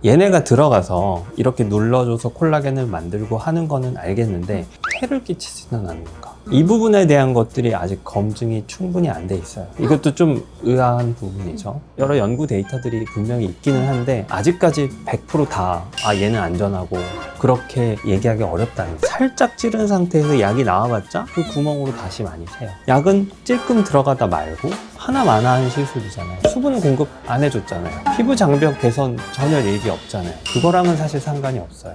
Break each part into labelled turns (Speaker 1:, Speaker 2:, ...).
Speaker 1: 얘네가 들어가서 이렇게 눌러줘서 콜라겐을 만들고 하는 거는 알겠는데 해를 끼치지는 않는가? 이 부분에 대한 것들이 아직 검증이 충분히 안 돼 있어요. 이것도 좀 의아한 부분이죠. 여러 연구 데이터들이 분명히 있기는 한데 아직까지 100% 다 얘는 안전하고 그렇게 얘기하기 어렵다는 거예요. 살짝 찌른 상태에서 약이 나와봤자 그 구멍으로 다시 많이 새요. 약은 찔끔 들어가다 말고 하나마나한 시술이잖아요. 수분 공급 안 해줬잖아요. 피부 장벽 개선 전혀 얘기 없잖아요. 그거랑은 사실 상관이 없어요.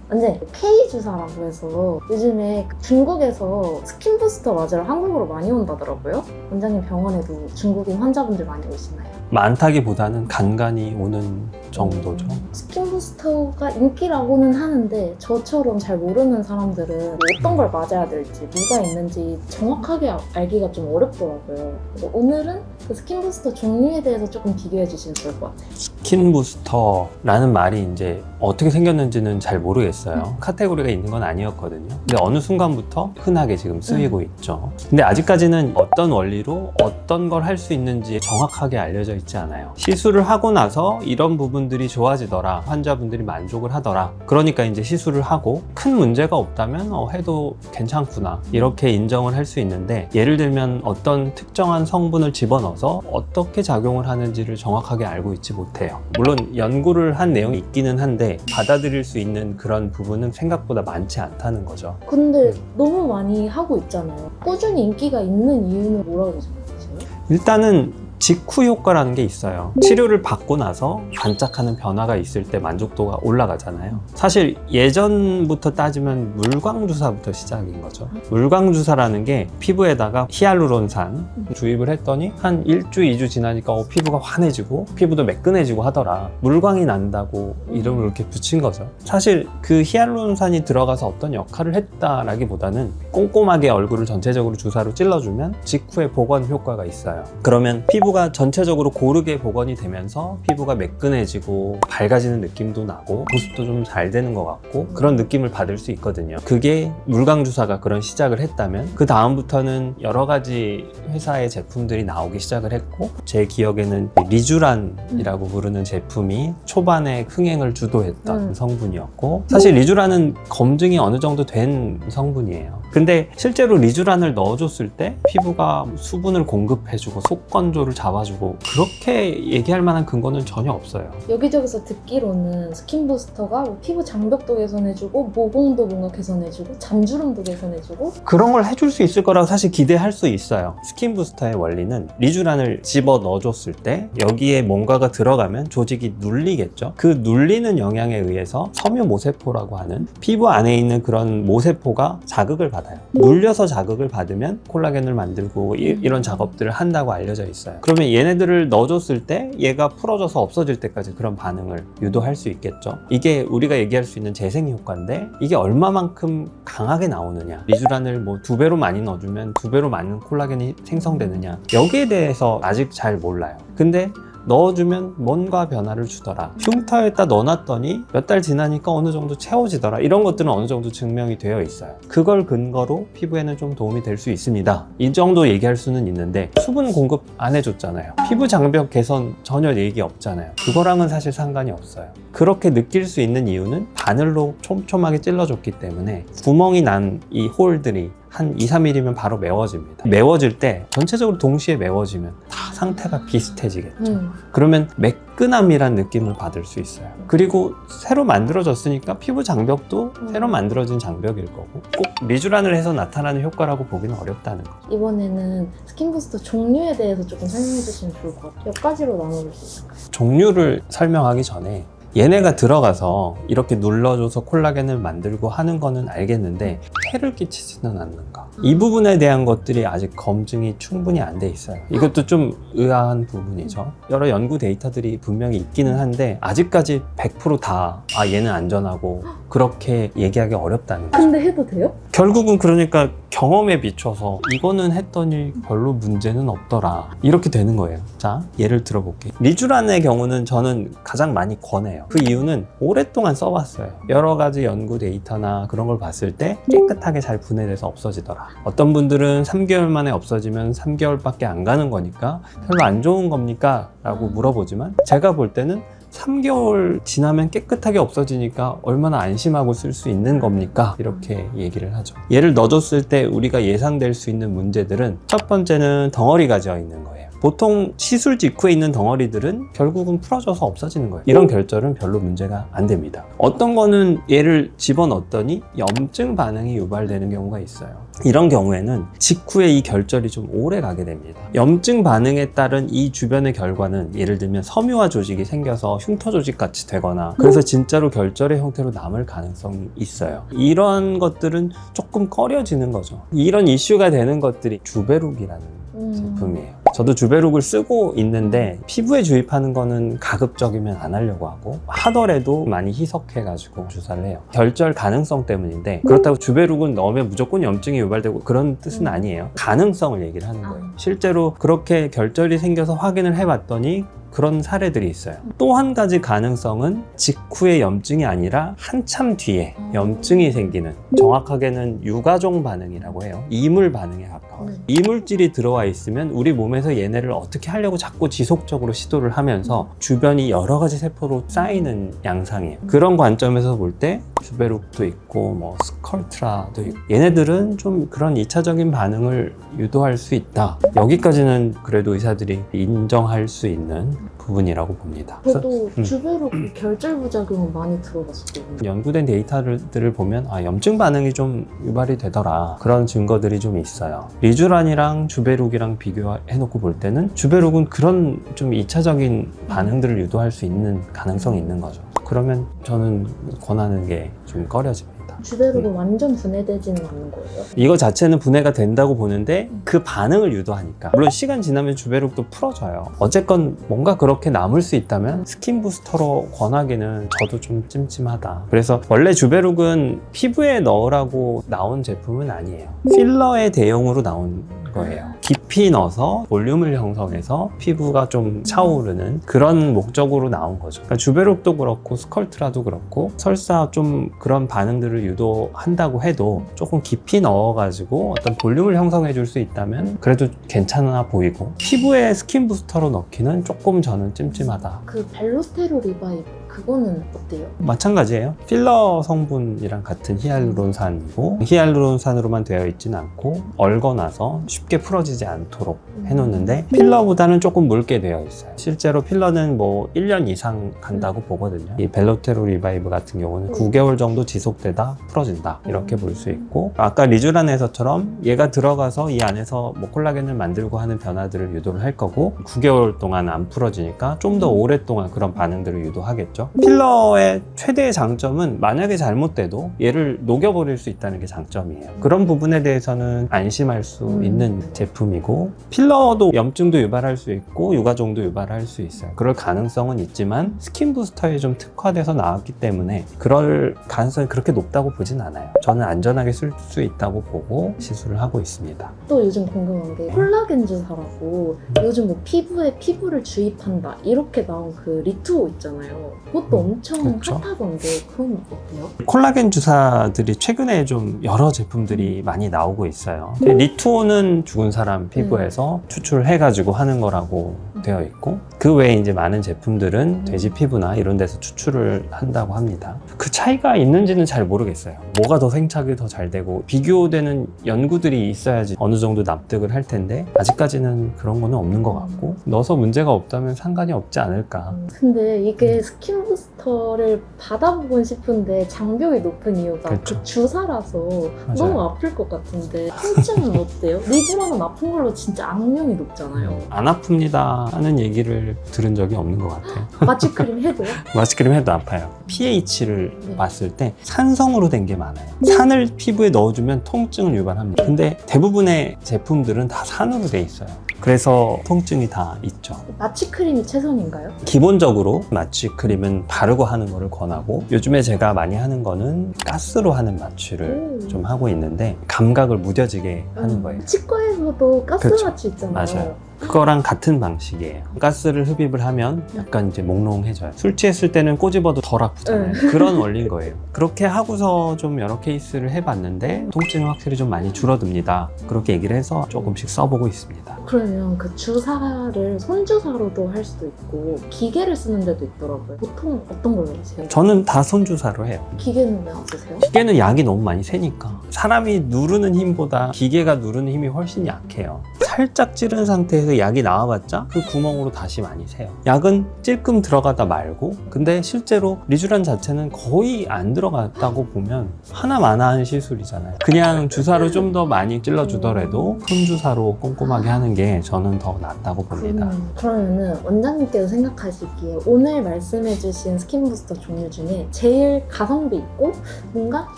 Speaker 2: 근데 K주사라고 해서 요즘에 중국에서 스킨 부스터 맞으러 한국으로 많이 온다더라고요. 원장님 병원에도 중국인 환자분들 많이 오시나요?
Speaker 1: 많다기보다는 간간히 오는 정도죠.
Speaker 2: 스킨 부스터가 인기라고는 하는데 저처럼 잘 모르는 사람들은 어떤 걸 맞아야 될지 뭐가 있는지 정확하게 알기가 좀 어렵더라고요. 그래서 오늘은 그 스킨 부스터 종류에 대해서 조금 비교해 주시면 좋을 것 같아요.
Speaker 1: 스킨 부스터라는 말이 이제 어떻게 생겼는지는 잘 모르겠어요. 카테고리가 있는 건 아니었거든요. 근데 어느 순간부터 흔하게 지금 쓰이고 있죠. 근데 아직까지는 어떤 원리로 어떤 걸 할 수 있는지 정확하게 알려져 있지 않아요. 시술을 하고 나서 이런 부분들이 좋아지더라, 환자분들이 만족을 하더라, 그러니까 이제 시술을 하고 큰 문제가 없다면 해도 괜찮구나 이렇게 인정을 할 수 있는데, 예를 들면 어떤 특정한 성분을 집어넣어서 어떻게 작용을 하는지를 정확하게 알고 있지 못해요. 물론 연구를 한 내용이 있기는 한데 받아들일 수 있는 그런 부분은 생각보다 많지 않다는 거죠.
Speaker 2: 근데 너무 많이 하고 있잖아요. 꾸준히 인기가 있는 이유는 뭐라고 생각하세요?
Speaker 1: 일단은 직후 효과라는 게 있어요. 치료를 받고 나서 반짝하는 변화가 있을 때 만족도가 올라가잖아요. 사실 예전부터 따지면 물광주사부터 시작인 거죠. 물광주사라는 게 피부에다가 히알루론산 주입을 했더니 한 1주, 2주 지나니까 피부가 환해지고 피부도 매끈해지고 하더라. 물광이 난다고 이름을 이렇게 붙인 거죠. 사실 그 히알루론산이 들어가서 어떤 역할을 했다라기보다는 꼼꼼하게 얼굴을 전체적으로 주사로 찔러주면 직후에 복원 효과가 있어요. 그러면 피부가 전체적으로 고르게 복원이 되면서 피부가 매끈해지고 밝아지는 느낌도 나고 보습도 좀 잘 되는 것 같고 그런 느낌을 받을 수 있거든요. 그게 물광주사가 그런 시작을 했다면 그 다음부터는 여러 가지 회사의 제품들이 나오기 시작을 했고, 제 기억에는 리쥬란이라고 부르는 제품이 초반에 흥행을 주도했던 성분이었고, 사실 리쥬란은 검증이 어느 정도 된 성분이에요. 근데 실제로 리쥬란을 넣어줬을 때 피부가 수분을 공급해주고 속건조를 잡아주고 그렇게 얘기할 만한 근거는 전혀 없어요.
Speaker 2: 여기저기서 듣기로는 스킨 부스터가 피부 장벽도 개선해주고 모공도 뭔가 개선해주고 잠주름도 개선해주고
Speaker 1: 그런 걸 해줄 수 있을 거라고 사실 기대할 수 있어요. 스킨 부스터의 원리는 리쥬란을 집어 넣어줬을 때 여기에 뭔가가 들어가면 조직이 눌리겠죠. 그 눌리는 영향에 의해서 섬유모세포라고 하는 피부 안에 있는 그런 모세포가 자극을 받아요. 눌려서 자극을 받으면 콜라겐을 만들고 이런 작업들을 한다고 알려져 있어요. 그러면 얘네들을 넣어줬을 때 얘가 풀어져서 없어질 때까지 그런 반응을 유도할 수 있겠죠. 이게 우리가 얘기할 수 있는 재생 효과인데 이게 얼마만큼 강하게 나오느냐, 리쥬란을 뭐 2배로 많이 넣어주면 2배로 많은 콜라겐이 생성되느냐, 여기에 대해서 아직 잘 몰라요. 근데 넣어주면 뭔가 변화를 주더라, 흉터에다 넣어놨더니 몇 달 지나니까 어느 정도 채워지더라, 이런 것들은 어느 정도 증명이 되어 있어요. 그걸 근거로 피부에는 좀 도움이 될 수 있습니다, 이 정도 얘기할 수는 있는데 수분 공급 안 해줬잖아요. 피부 장벽 개선 전혀 얘기 없잖아요. 그거랑은 사실 상관이 없어요. 그렇게 느낄 수 있는 이유는 바늘로 촘촘하게 찔러줬기 때문에 구멍이 난 이 홀들이 한 2-3mm면 바로 메워집니다. 메워질 때 전체적으로 동시에 메워지면 다 상태가 비슷해지겠죠. 그러면 매끈함이란 느낌을 받을 수 있어요. 그리고 새로 만들어졌으니까 피부 장벽도 새로 만들어진 장벽일 거고, 꼭 리쥬란을 해서 나타나는 효과라고 보기는 어렵다는 거죠.
Speaker 2: 이번에는 스킨 부스터 종류에 대해서 조금 설명해 주시면 좋을 것 같아요. 몇 가지로 나눠볼 수 있을까요?
Speaker 1: 종류를 설명하기 전에 얘네가 들어가서 이렇게 눌러줘서 콜라겐을 만들고 하는 거는 알겠는데 해를 끼치지는 않는가? 이 부분에 대한 것들이 아직 검증이 충분히 안 돼 있어요. 이것도 좀 의아한 부분이죠. 여러 연구 데이터들이 분명히 있기는 한데 아직까지 100% 다 얘는 안전하고 그렇게 얘기하기 어렵다는 거죠.
Speaker 2: 근데 해도 돼요?
Speaker 1: 결국은 그러니까 경험에 비춰서 이거는 했더니 별로 문제는 없더라, 이렇게 되는 거예요. 자, 예를 들어볼게요. 리쥬란의 경우는 저는 가장 많이 권해요. 그 이유는 오랫동안 써봤어요. 여러 가지 연구 데이터나 그런 걸 봤을 때 깨끗하게 잘 분해돼서 없어지더라. 어떤 분들은 3개월 만에 없어지면 3개월밖에 안 가는 거니까 별로 안 좋은 겁니까? 라고 물어보지만 제가 볼 때는 3개월 지나면 깨끗하게 없어지니까 얼마나 안심하고 쓸 수 있는 겁니까? 이렇게 얘기를 하죠. 얘를 넣어줬을 때 우리가 예상될 수 있는 문제들은 첫 번째는 덩어리가 지어 있는 거예요. 보통 시술 직후에 있는 덩어리들은 결국은 풀어져서 없어지는 거예요. 이런 결절은 별로 문제가 안 됩니다. 어떤 거는 얘를 집어넣었더니 염증 반응이 유발되는 경우가 있어요. 이런 경우에는 직후에 이 결절이 좀 오래 가게 됩니다. 염증 반응에 따른 이 주변의 결과는 예를 들면 섬유화 조직이 생겨서 흉터 조직 같이 되거나 그래서 진짜로 결절의 형태로 남을 가능성이 있어요. 이런 것들은 조금 꺼려지는 거죠. 이런 이슈가 되는 것들이 주베룩이라는 제품이에요. 저도 주베룩을 쓰고 있는데 피부에 주입하는 거는 가급적이면 안 하려고 하고 하더라도 많이 희석해가지고 주사를 해요. 결절 가능성 때문인데 그렇다고 주베룩은 넣으면 무조건 염증이 유발되고 그런 뜻은 아니에요. 가능성을 얘기를 하는 거예요. 실제로 그렇게 결절이 생겨서 확인을 해봤더니 그런 사례들이 있어요. 또 한 가지 가능성은 직후의 염증이 아니라 한참 뒤에 염증이 생기는, 정확하게는 유가종 반응이라고 해요. 이물 반응에 가까워요. 이물질이 들어와 있으면 우리 몸에서 얘네를 어떻게 하려고 자꾸 지속적으로 시도를 하면서 주변이 여러 가지 세포로 쌓이는 양상이에요. 그런 관점에서 볼 때 주베룩도 있고 뭐 스컬트라도 있고 얘네들은 좀 그런 2차적인 반응을 유도할 수 있다. 여기까지는 그래도 의사들이 인정할 수 있는 부분이라고 봅니다.
Speaker 2: 저도 주베룩 결절 부작용은 많이 들어봤었거든요.
Speaker 1: 연구된 데이터들을 보면 염증 반응이 좀 유발이 되더라. 그런 증거들이 좀 있어요. 리쥬란이랑 주베룩이랑 비교해놓고 볼 때는 주베룩은 그런 좀 2차적인 반응들을 유도할 수 있는 가능성이 있는 거죠. 그러면 저는 권하는 게 좀 꺼려집니다.
Speaker 2: 주베룩은 완전 분해되지는 않는 거예요?
Speaker 1: 이거 자체는 분해가 된다고 보는데 그 반응을 유도하니까 물론 시간 지나면 주베룩도 풀어져요. 어쨌건 뭔가 그렇게 남을 수 있다면 스킨 부스터로 권하기는 저도 좀 찜찜하다. 그래서 원래 주베룩은 피부에 넣으라고 나온 제품은 아니에요. 필러의 대용으로 나온 거예요. 깊이 넣어서 볼륨을 형성해서 피부가 좀 차오르는 그런 목적으로 나온 거죠. 그러니까 주베룩도 그렇고 스컬트라도 그렇고 설사 좀 그런 반응들을 유도한다고 해도 조금 깊이 넣어가지고 어떤 볼륨을 형성해 줄 수 있다면 그래도 괜찮아 보이고 피부에 스킨 부스터로 넣기는 조금 저는 찜찜하다.
Speaker 2: 그 벨로스테로 리바이브 그거는 어때요?
Speaker 1: 마찬가지예요. 필러 성분이랑 같은 히알루론산이고 히알루론산으로만 되어 있지는 않고 얼거나서 쉽게 풀어지지 않도록 해놓는데 필러보다는 조금 묽게 되어 있어요. 실제로 필러는 뭐 1년 이상 간다고 보거든요. 이 벨로테로 리바이브 같은 경우는 9개월 정도 지속되다 풀어진다 이렇게 볼 수 있고 아까 리쥬란에서처럼 얘가 들어가서 이 안에서 뭐 콜라겐을 만들고 하는 변화들을 유도를 할 거고 9개월 동안 안 풀어지니까 좀 더 오랫동안 그런 반응들을 유도하겠죠. 필러의 최대의 장점은 만약에 잘못돼도 얘를 녹여버릴 수 있다는 게 장점이에요. 그런 부분에 대해서는 안심할 수 있는 제품이고 필러도 염증도 유발할 수 있고 유가종도 유발할 수 있어요. 그럴 가능성은 있지만 스킨 부스터에 좀 특화돼서 나왔기 때문에 그럴 가능성이 그렇게 높다고 보진 않아요. 저는 안전하게 쓸 수 있다고 보고 시술을 하고 있습니다.
Speaker 2: 또 요즘 궁금한 게 콜라겐 주사라고 요즘 뭐 피부에 피부를 주입한다 이렇게 나온 그 리투오 있잖아요. 그것도 엄청
Speaker 1: 그렇죠.
Speaker 2: 핫하던데 그건 어때요?
Speaker 1: 콜라겐 주사들이 최근에 좀 여러 제품들이 많이 나오고 있어요. 리투오는 죽은 사람 피부에서 추출해가지고 하는 거라고 되어 있고 그 외에 이제 많은 제품들은 돼지 피부나 이런 데서 추출을 한다고 합니다. 그 차이가 있는지는 잘 모르겠어요. 뭐가 더 생착이 더 잘 되고 비교되는 연구들이 있어야지 어느 정도 납득을 할 텐데 아직까지는 그런 거는 없는 것 같고 넣어서 문제가 없다면 상관이 없지 않을까.
Speaker 2: 근데 이게 스킨 부스터를 받아보고 싶은데 장벽이 높은 이유가
Speaker 1: 그렇죠.
Speaker 2: 그 주사라서
Speaker 1: 맞아요.
Speaker 2: 너무 아플 것 같은데 통증은 어때요? 리쥬란은 아픈 걸로 진짜 악명이 높잖아요.
Speaker 1: 안 아픕니다 하는 얘기를 들은 적이 없는 것 같아요.
Speaker 2: 마취크림 해도요?
Speaker 1: 마취크림 해도 아파요. pH를
Speaker 2: 네.
Speaker 1: 봤을 때 산성으로 된 게 많아요. 산을 피부에 넣어주면 통증을 유발합니다. 근데 대부분의 제품들은 다 산으로 돼 있어요. 그래서 통증이 다 있죠.
Speaker 2: 마취크림이 최선인가요?
Speaker 1: 기본적으로 마취크림은 바르고 하는 거를 권하고 요즘에 제가 많이 하는 거는 가스로 하는 마취를
Speaker 2: 오.
Speaker 1: 좀 하고 있는데 감각을 무뎌지게 하는 거예요.
Speaker 2: 치과에서도 가스
Speaker 1: 그렇죠.
Speaker 2: 마취 있잖아요.
Speaker 1: 맞아요. 그거랑 같은 방식이에요. 가스를 흡입을 하면 약간 이제 몽롱해져요. 술 취했을 때는 꼬집어도 덜 아프잖아요. 그런 원리인 거예요. 그렇게 하고서 좀 여러 케이스를 해봤는데 통증이 확실히 좀 많이 줄어듭니다. 그렇게 얘기를 해서 조금씩 써보고 있습니다.
Speaker 2: 그러면 그 주사를 손주사로도 할 수도 있고 기계를 쓰는 데도 있더라고요. 보통 어떤 걸로 하세요?
Speaker 1: 저는 다 손주사로 해요.
Speaker 2: 기계는 왜 안 쓰세요?
Speaker 1: 기계는 약이 너무 많이 세니까 사람이 누르는 힘보다 기계가 누르는 힘이 훨씬 약해요. 살짝 찌른 상태에서 약이 나와봤자 그 구멍으로 다시 많이 새요. 약은 찔끔 들어가다 말고, 근데 실제로 리쥬란 자체는 거의 안 들어갔다고 보면 하나마나한 시술이잖아요. 그냥 주사로 좀 더 많이 찔러주더라도 손주사로 꼼꼼하게 하는 게 저는 더 낫다고 봅니다.
Speaker 2: 그러면은 원장님께서 생각하시기에 오늘 말씀해주신 스킨부스터 종류 중에 제일 가성비 있고 뭔가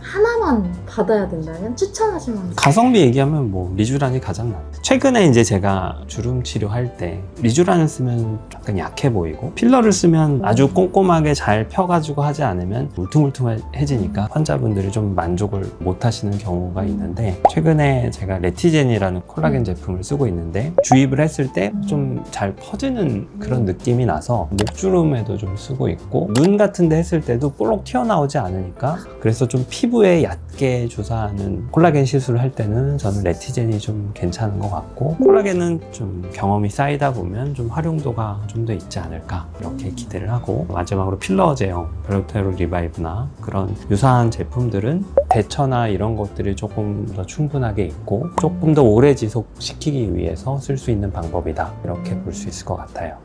Speaker 2: 하나만 받아야 된다면 추천하실 만한
Speaker 1: 가성비 얘기하면 뭐 리쥬란이 가장 낫죠. 최근에 이제 제가 주름 치료할 때 리쥬란을 쓰면 약간 약해 보이고 필러를 쓰면 아주 꼼꼼하게 잘 펴가지고 하지 않으면 울퉁불퉁해지니까 환자분들이 좀 만족을 못 하시는 경우가 있는데, 최근에 제가 레티젠이라는 콜라겐 제품을 쓰고 있는데 주입을 했을 때 좀 잘 퍼지는 그런 느낌이 나서 목주름에도 좀 쓰고 있고, 눈 같은 데 했을 때도 볼록 튀어나오지 않으니까, 그래서 좀 피부에 얕게 주사하는 콜라겐 시술을 할 때는 저는 레티젠이 좀 괜찮은 것 같고, 콜라겐은 좀 경험이 쌓이다 보면 좀 활용도가 좀 더 있지 않을까 이렇게 기대를 하고, 마지막으로 필러 제형 벨로테로 리바이브나 그런 유사한 제품들은 대처나 이런 것들이 조금 더 충분하게 있고 조금 더 오래 지속시키기 위해서 쓸 수 있는 방법이다, 이렇게 볼 수 있을 것 같아요.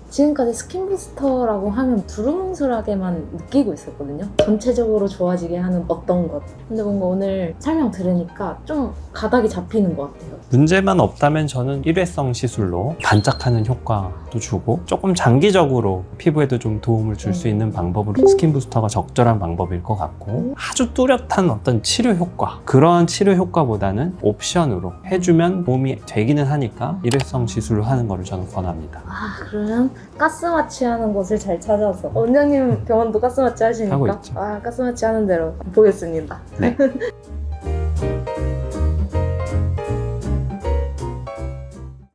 Speaker 2: 지금까지 스킨부스터라고 하면 두루뭉술하게만 느끼고 있었거든요. 전체적으로 좋아지게 하는 어떤 것. 근데 뭔가 오늘 설명 들으니까 좀 가닥이 잡히는 것 같아요.
Speaker 1: 문제만 없다면 저는 일회성 시술로 반짝하는 효과도 주고 조금 장기적으로 피부에도 좀 도움을 줄 수 있는 방법으로 스킨부스터가 적절한 방법일 것 같고, 아주 뚜렷한 어떤 치료 효과, 그런 치료 효과보다는 옵션으로 해주면 도움이 되기는 하니까 일회성 시술로 하는 거를 저는 권합니다.
Speaker 2: 그러면 가스 마취하는 곳을 잘 찾아서, 원장님 병원도 가스 마취 하시니까
Speaker 1: 하고 있죠.
Speaker 2: 가스 마취 하는 대로 보겠습니다.
Speaker 1: 네.